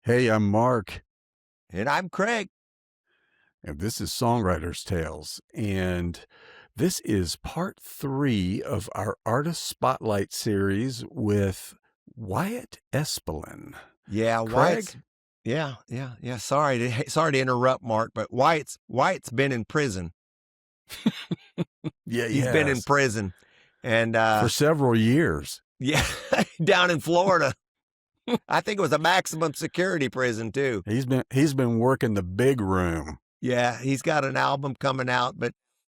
Hey, I'm Mark, And I'm Craig. and this is Songwriter's Tales. And this is part 3 of our Artist Spotlight series with Wyatt Espalin. Yeah, Craig? yeah. Sorry to interrupt, Mark, but Wyatt's been in prison. Yeah, He's been in yes, prison, and for several years. yeah, down in Florida. I think it was a maximum security prison too. He's been working the big room. Yeah, he's got an album coming out, but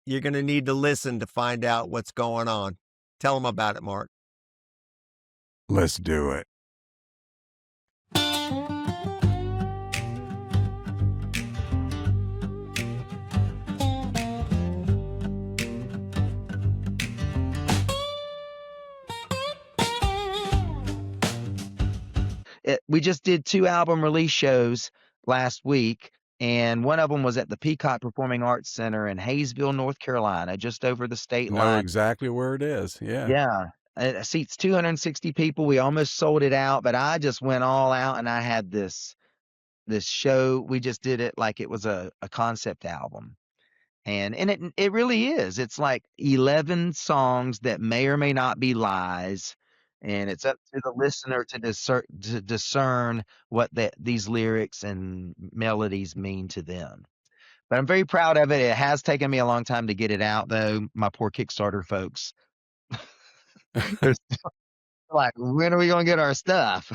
you're going to need to listen to find out what's going on. Tell him about it, Mark. Let's do it. We just did 2 album release shows last week, and one of them was at the Peacock Performing Arts Center in Hayesville, North Carolina, just over the state Know line. exactly where it is. Yeah. Yeah, it seats 260 people. We almost sold it out, but I just went all out, and I had this show. We just did it like it was a concept album. And it really is. It's like 11 songs that may or may not be lies, and it's up to the listener to discern what these lyrics and melodies mean to them. But I'm very proud of it. It has taken me a long time to get it out, though. My poor Kickstarter folks, they're still like, "When are we gonna get our stuff?"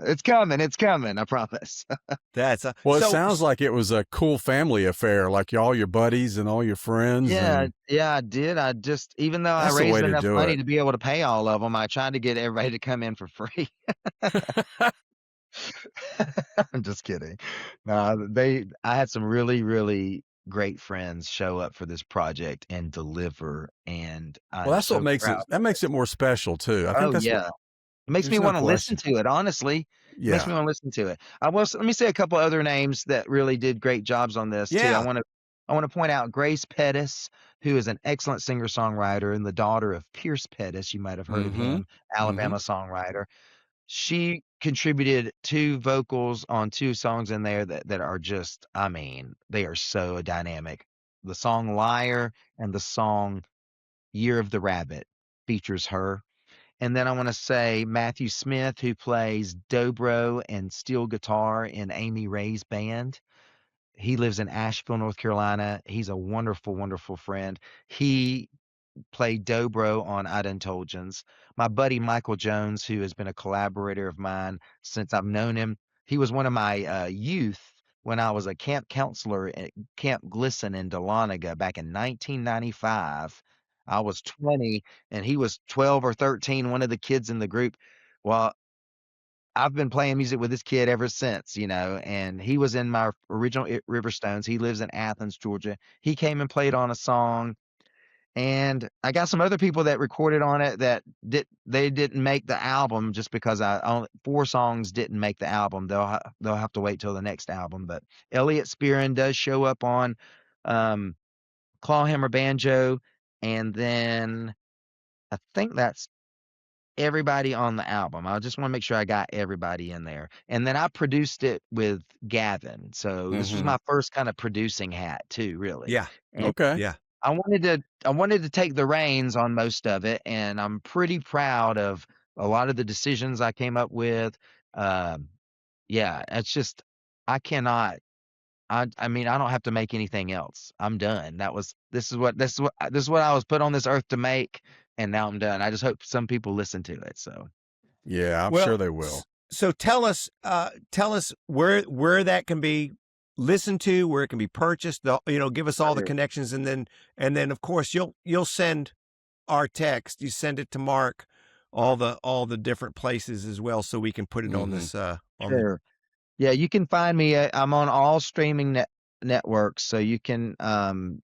It's coming. It's coming. I promise. That's Well, it so. sounds like it was a cool family affair, like all your buddies and all your friends. Yeah, And yeah, I did. I just even though I that's the way raised to enough do money it. to be able to pay all of them, I tried to get everybody to come in for free. I'm just kidding. No, I had some really, really great friends show up for this project and deliver, and Well, I'm that's what so makes proud. it more special too. I think Oh, that's what yeah. It makes me there's no wanna listen question. to it, honestly. It makes Yeah. me wanna listen to it. Let me say a couple other names that really did great jobs on this too. Yeah. I wanna point out Grace Pettis, who is an excellent singer-songwriter and the daughter of Pierce Pettis. You might have heard of Mhm. him, Mhm. Alabama songwriter. She contributed 2 vocals on 2 songs in there that are just, I mean, they are so dynamic. The song "Liar" and the song "Year of the Rabbit" features her. And then I wanna say Matthew Smith, who plays dobro and steel guitar in Amy Ray's band. He lives in Asheville, North Carolina. He's a wonderful, wonderful friend. He played dobro on I Done Told Yous. My buddy Michael Jones, who has been a collaborator of mine since I've known him, he was one of my youth when I was a camp counselor at Camp Glisson in Dahlonega back in 1995. I was 20 and he was 12 or 13, one of the kids in the group. Well, I've been playing music with this kid ever since, and he was in my original Riverstones. He lives in Athens, Georgia. He came and played on a song, and I got some other people that recorded on it that they didn't make the album just because I only 4 songs didn't make the album. They'll have to wait till the next album. But Elliot Spearin does show up on um, Clawhammer Banjo, and then I think that's everybody on the album. I just want to make sure I got everybody in there. And then I produced it with Gavin. So this was Mhm. my first kind of producing hat too, really. Yeah. And Okay. Yeah. I wanted to take the reins on most of it, and I'm pretty proud of a lot of the decisions I came up with. Um, yeah, it's just I cannot. I mean, I don't have to make anything else. I'm done. This is what I was put on this earth to make, and now I'm done. I just hope some people listen to it. So Yeah, I'm Well, sure they will. so tell us where that can be listened to, where it can be purchased. Give us all the sure. connections, and then of course you'll send our text. You send it to Mark, all the different places as well, so we can put it on Mhm. this on the. Sure. Yeah, you can find me. I'm on all streaming networks, so you can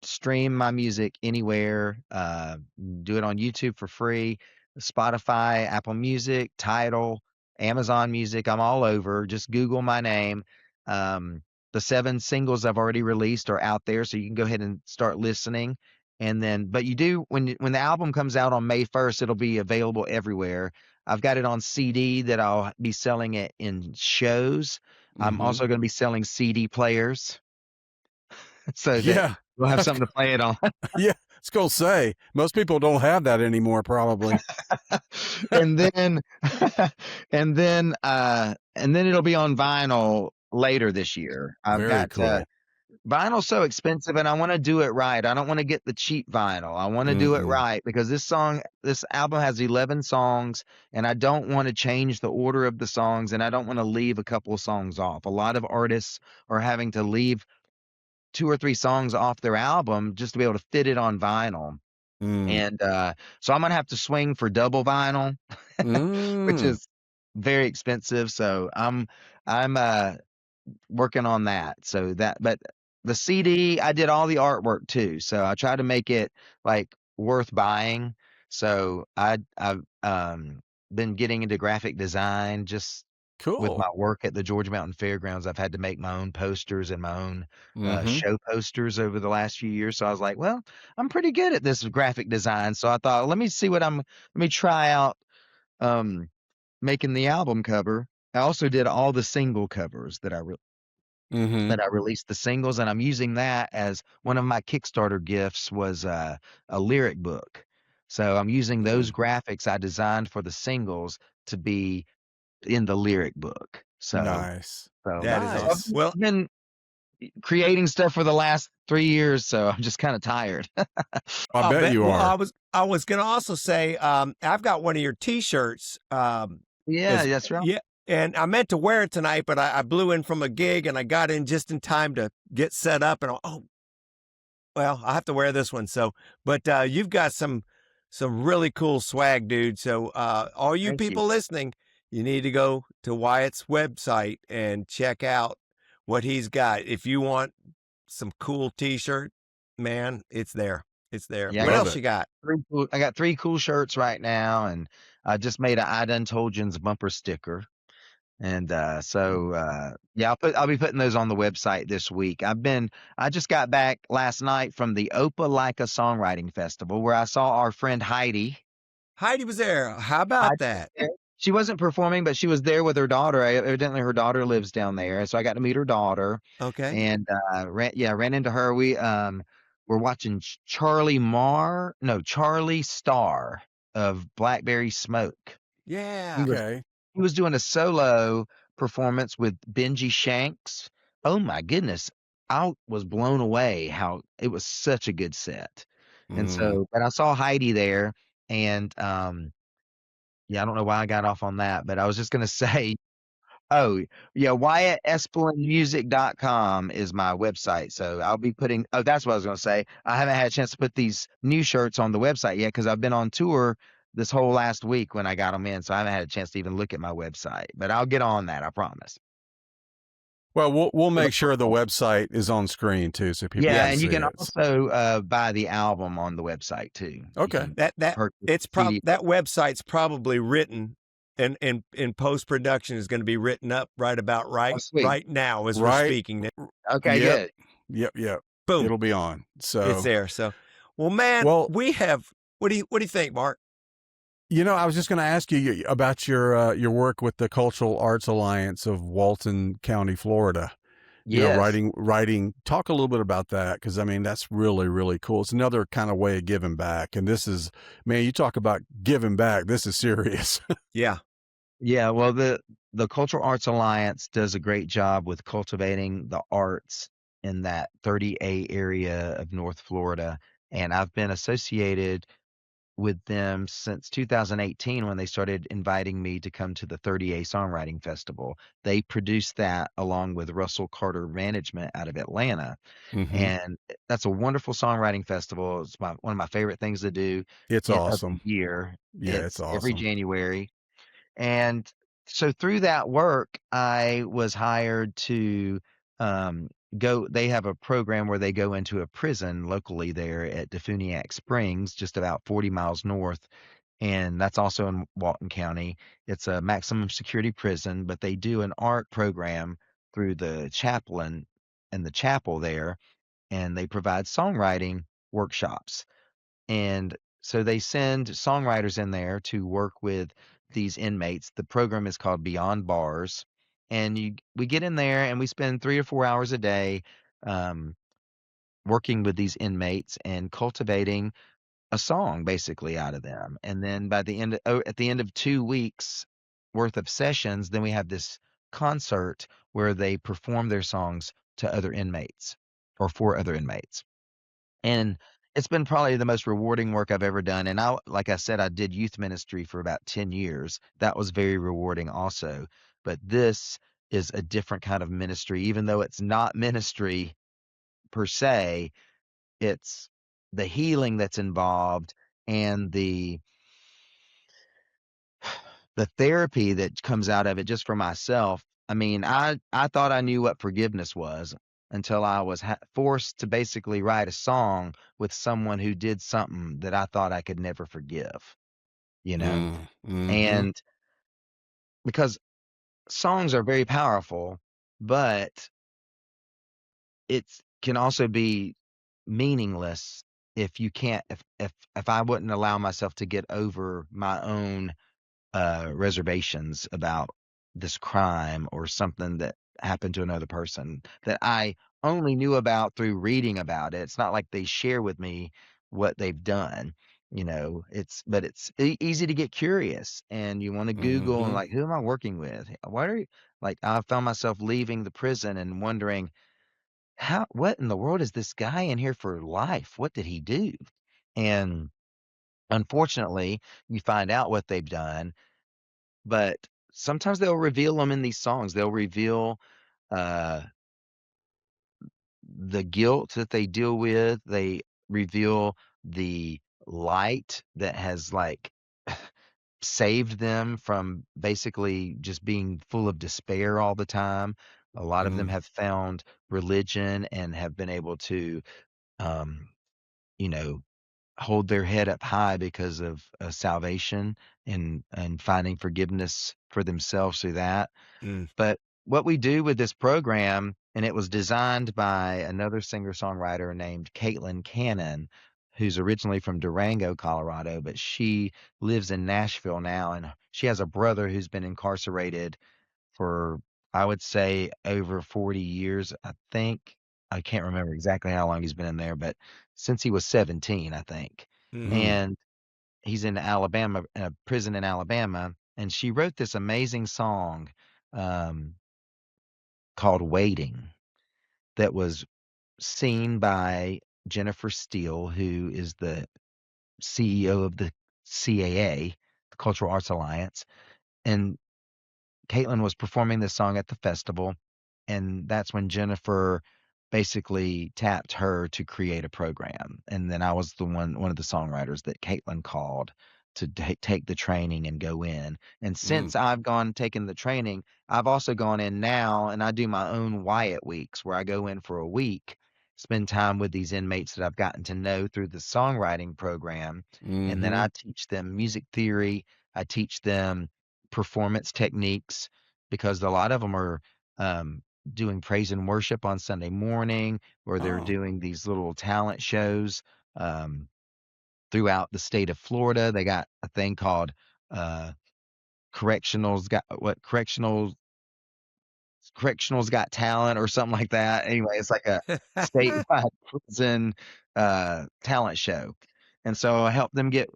stream my music anywhere. Do it on YouTube for free, Spotify, Apple Music, Tidal, Amazon Music. I'm all over. Just Google my name. Um, the 7 singles I've already released are out there, so you can go ahead and start listening. And then, but you do when the album comes out on May 1st, it'll be available everywhere. I've got it on CD that I'll be selling it in shows. I'm Mhm. also gonna be selling CD players so that Yeah. we'll have I was something to play it on. yeah, I was gonna say, most people don't have that anymore probably. And then and then it'll be on vinyl later this year. I've Very got cool. vinyl's so expensive and I want to do it right. I don't want to get the cheap vinyl. I want to do it Mm-mm. right because this album has 11 songs and I don't want to change the order of the songs and I don't want to leave a couple of songs off. A lot of artists are having to leave 2 or 3 songs off their album just to be able to fit it on vinyl. Mm. And so I'm gonna have to swing for double vinyl, which Mm. is very expensive. So I'm working on that. So that, but the CD, I did all the artwork too. So I try to make it like worth buying. So I've been getting into graphic design just with Cool. my work at the Georgia Mountain Fairgrounds. I've had to make my own posters and my own Mhm. show posters over the last few years. So I was like, well, I'm pretty good at this graphic design. So I thought, let me try out um, making the album cover. I also did all the single covers Mhm. that I released the singles, and I'm using that as one of my Kickstarter gifts was a lyric book. So I'm using those Mm. graphics I designed for the singles to be in the lyric book. Nice. That is So I've awesome. Nice. Well, been creating stuff for the last 3 years, so I'm just kind of tired. I I'll bet bet. you Well, are. I was gonna also say, I've got one of your T-shirts. Yeah, As that's right. yeah, and I meant to wear it tonight, but I blew in from a gig and I got in just in time to get set up. And oh, well, I have to wear this one. So, but you've got some really cool swag, dude. So, all you Thank you. people listening, you need to go to Wyatt's website and check out what he's got. If you want some cool T-shirt, man, it's there. It's there. Yeah, What Love else it. you got? I got 3 cool shirts right now, and I just made a I done told yous bumper sticker. And yeah, I'll be putting those on the website this week. I just got back last night from the Opelika Songwriting Festival where I saw our friend Heidi. Heidi was there. How about Heidi was that? there. She wasn't performing, but she was there with her daughter. Evidently, her daughter lives down there, so I got to meet her daughter. Okay. And ran into her. We were watching Charlie Starr of Blackberry Smoke. He Yeah. was Okay. he was doing a solo performance with Benji Shanks. Oh my goodness. I was blown away how it was such a good set. And Mm. so, but I saw Heidi there and yeah, I don't know why I got off on that, but I was just gonna say, oh yeah, WyattEspalinmusic.com is my website. So I'll be putting that's what I was gonna say. I haven't had a chance to put these new shirts on the website yet because I've been on tour this whole last week when I got them in. So I haven't had a chance to even look at my website. But I'll get on that, I promise. Well, we'll So the make sure the website is on screen too so people Yeah, can Yes. and you see can it. also buy the album on the website too. You Okay. can That purchase it's the CD. that website's probably written and in post production is going to be written up Oh, sweet. right now as we're Right. speaking. Okay, Yep. good. Yep, yep. Boom, It'll be on. it's So, there. So, well, man, well, we have. What do you think, Mark? I was just going to ask you about your work with the Cultural Arts Alliance of Walton County, Florida. Yes. Writing. Talk a little bit about that because I mean that's really really cool. It's another kind of way of giving back, and this is, man, you talk about giving back. This is serious. Yeah, Yeah, well, the Cultural Arts Alliance does a great job with cultivating the arts in that 30A area of North Florida, and I've been associated with them since 2018 when they started inviting me to come to the 30A Songwriting Festival. They produced that along with Russell Carter Management out of Atlanta, Hmm. and that's a wonderful songwriting festival. It's one of my favorite things to do It's of the awesome. year. Yeah, it's It's every awesome. January. And so through that work, I was hired to go. They have a program where they go into a prison locally there at Defuniak Springs, just about 40 miles north. And that's also in Walton County. It's a maximum security prison, but they do an art program through the chaplain and the chapel there, and they provide songwriting workshops. And so they send songwriters in there to work with these inmates. The program is called Beyond Bars, and we get in there and we spend 3 or 4 hours a day, um, working with these inmates and cultivating a song basically out of them. And then at the end of 2 weeks worth of sessions, then we have this concert where they perform their songs to other inmates or for other inmates. And it's been probably the most rewarding work I've ever done. And like I said, I did youth ministry for about 10 years. That was very rewarding also. But this is a different kind of ministry, even though it's not ministry per se, it's the healing that's involved and the therapy that comes out of it just for myself. I mean, I thought I knew what forgiveness was until I was forced to basically write a song with someone who did something that I thought I could never forgive, you know? Mm-hmm. And because songs are very powerful, but it's can also be meaningless if you can't if I wouldn't allow myself to get over my own reservations about this crime or something that happened to another person that I only knew about through reading about it. It's not like they share with me what they've done. But it's easy to get curious and you want to Google and Mm-hmm. like, who am I working with? Why are you like, I found myself leaving the prison and wondering, what in the world is this guy in here for life? What did he do? And unfortunately, you find out what they've done, but sometimes they'll reveal them in these songs. They'll reveal, uh, the guilt that they deal with. They reveal the light that has, like, saved them from basically just being full of despair all the time. A lot of them Mm. have found religion and have been able to, um, you know, hold their head up high because of, salvation and finding forgiveness for themselves through that. Mm. But what we do with this program, and it was designed by another singer-songwriter named Caitlin Cannon, who's originally from Durango, Colorado, but she lives in Nashville now, and she has a brother who's been incarcerated for, I would say, over 40 years, I think. I can't remember exactly how long he's been in there, but since he was 17, I think. Mm-hmm. Mm. And he's in Alabama, prison in Alabama, and she wrote this amazing song, um, called "Waiting" that was seen by Jennifer Steele, who is the CEO of the CAA, the Cultural Arts Alliance, and Caitlin was performing this song at the festival, and that's when Jennifer basically tapped her to create a program. And then I was one of the songwriters that Caitlin called to take the training and go in. And Mm. since I've taken the training, I've also gone in now and I do my own Wyatt weeks where I go in for a week, spend time with these inmates that I've gotten to know through the songwriting program. And then Mm-hmm. I teach them music theory. I teach them performance techniques because a lot of them are, um, doing praise and worship on Sunday morning, or they're Oh, doing these little talent shows, um, throughout the state of Florida. They got a thing called, uh, Correctionals Got Talent or something like that. Anyway, it's like a statewide prison, talent show. And so I help them get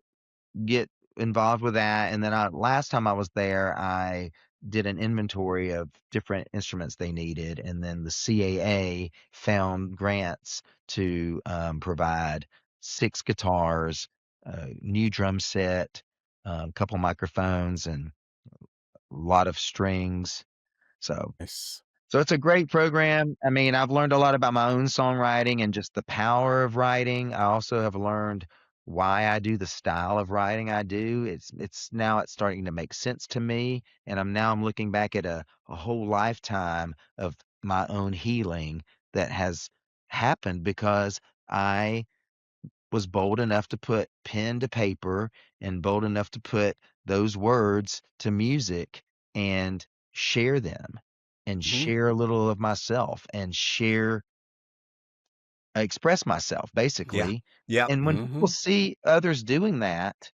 involved with that, and then last time I was there, I did an inventory of different instruments they needed, and then the CAA found grants to, provide 6 guitars, a new drum set, a couple microphones, and a lot of strings. So nice. so it's a great program. I mean, I've learned a lot about my own songwriting and just the power of writing. I also have learned why I do the style of writing I do. It's starting to make sense to me, and I'm looking back at a whole lifetime of my own healing that has happened because I was bold enough to put pen to paper and bold enough to put those words to music and share them and Mm-hmm. share a little of myself and express myself Yeah. basically. Yep. And when people Mm-hmm. see others doing that,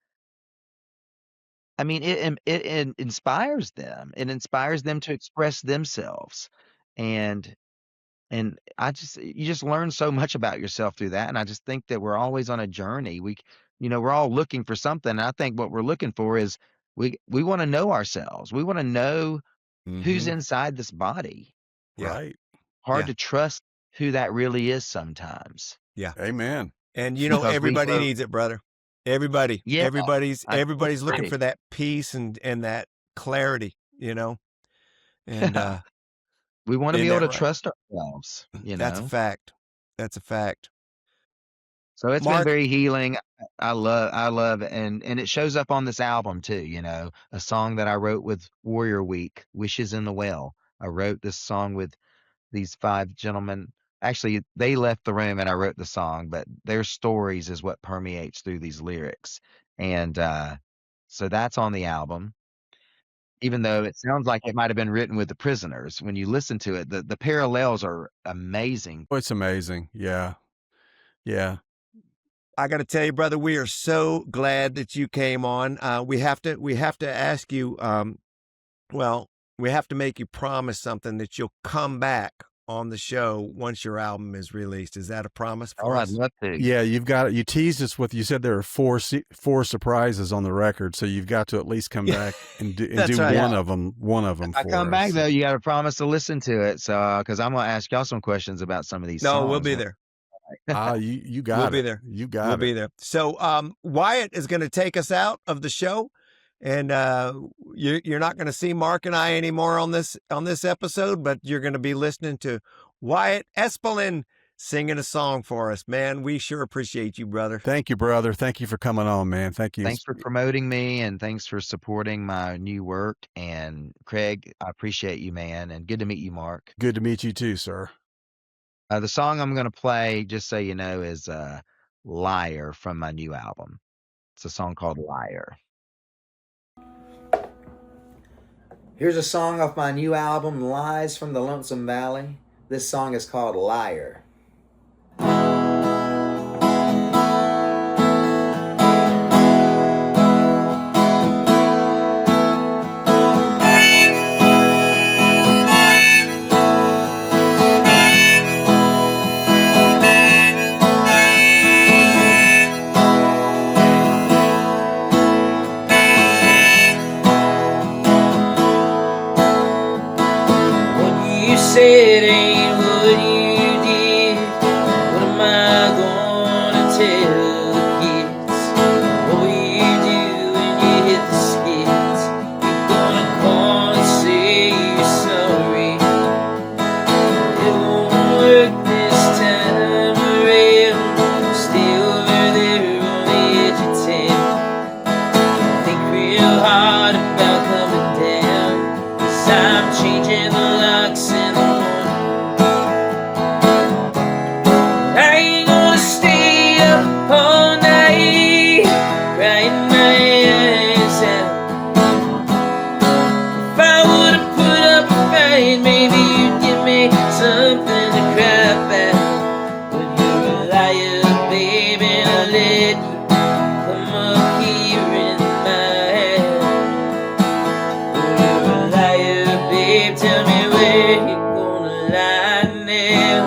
I mean, it inspires them. It inspires them to express themselves, and you just learn so much about yourself through that. And I just think that we're always on a journey. We're all looking for something. And I think what we're looking for is we want to know ourselves. We want to know who's Mm-hmm. inside this body. Yeah. Right. Hard Yeah. to trust who that really is sometimes Yeah. Amen. And because we everybody grow. needs it, brother. Everybody. Yeah, Everybody's I totally looking agree. for that peace and that clarity, And We want to be isn't able that to right? trust ourselves. That's a fact. That's a fact. So it's been Mark, very healing. I love it. And it shows up on this album too, a song that I wrote with Warrior Week, Wishes in the Well. I wrote this song with these 5 gentlemen. Actually, they left the room and I wrote the song, but their stories is what permeates through these lyrics. And so that's on the album. Even though it sounds like it might have been written with the prisoners, when you listen to it, the parallels are amazing. Oh, it's amazing. Yeah. Yeah. I got to tell you, brother, we are so glad that you came on. We have to ask you. Well, we have to make you promise something that you'll come back on the show once your album is released. Is that a promise Oh, for I'd us? love to. Yeah, you teased us with, you said there are four surprises on the record, so you've got to at least come Yeah, back and that's do right. one of them If I come for back us. though, you got to promise to listen to it. So, because I'm gonna ask y'all some questions about some of these No, we'll songs. be there. You We'll got be it. there. You We'll got be it. there. So, Wyatt is going to take us out of the show, and you're not going to see Mark and I anymore on this episode, but you're going to be listening to Wyatt Espalin singing a song for us. Man, we sure appreciate you, brother. Thank you, brother. Thank you for coming on, man. Thank you. Thanks for promoting me and thanks for supporting my new work. And Craig, I appreciate you, man. And good to meet you, Mark. Good to meet you too, sir. The song I'm gonna play, just so you know, is "Liar" from my new album. It's a song called "Liar." Here's a song off my new album, Lies from the Lonesome Valley. This song is called "Liar." Said ain't what you did. What am I gonna tell the kids? What will you do when you hit the skids? You're gonna call and say you're sorry. It won't work this time around. Stay over there on the edge of town. Think real hard about coming down, 'cause I'm changing the locks in the morning. I ain't gonna stay up all night, crying my eyes out. If I would've put up a fight, maybe you'd give me something to cry about. But you're a liar, baby, and I let you come up here in my head. Oh, you're a liar, babe, tell me where you're gonna lie now.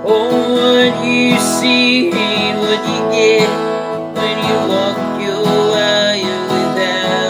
Oh, what you see ain't what you get when you walk your wire without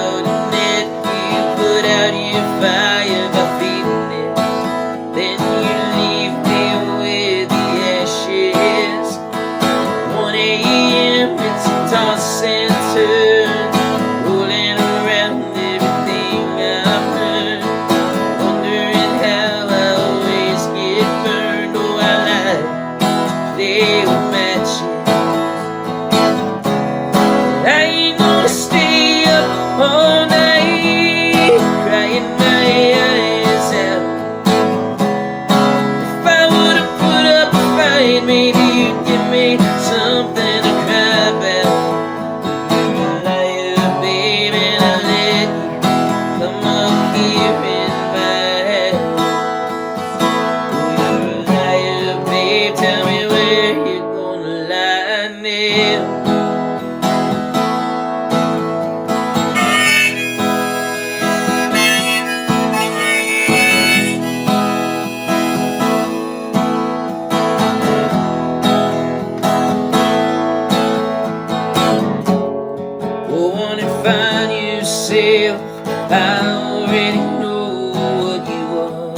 Go on and find yourself. I already know what you want.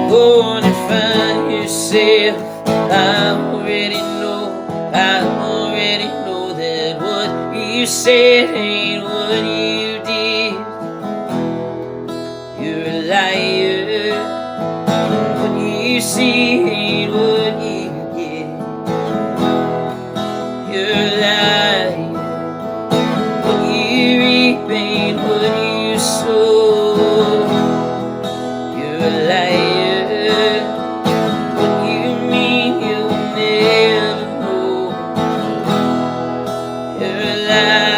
Go on and find yourself. I already know that what you said ain't what you did. You're a liar. What you see ain't what you get. You're a liar. What you reap ain't what you sow. You're a liar. What you mean you'll never know. You're a liar.